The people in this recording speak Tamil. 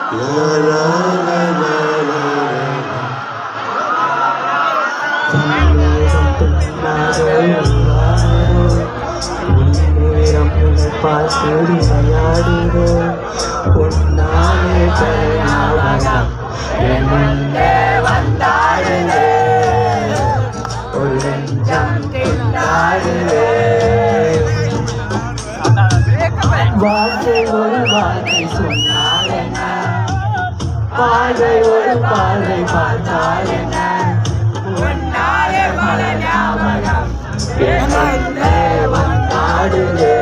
லா லா லா லா லா. நேரம் பின்னாக நேரம் பார்த்து விளையாடுதோ பொன்னாலே ஞாபகம் என் முன்னே வந்தாடுதே ஒரு நெஞ்சம் திண்டாடுதே வார்த்தை ஒரு வார்த்தை சொன்னால் என்ன பார்வை ஒரு பார்வை பார்த்தால் என்ன உன்னாலே பல ஞாபகம் என் முன்னே வந்தாடுதே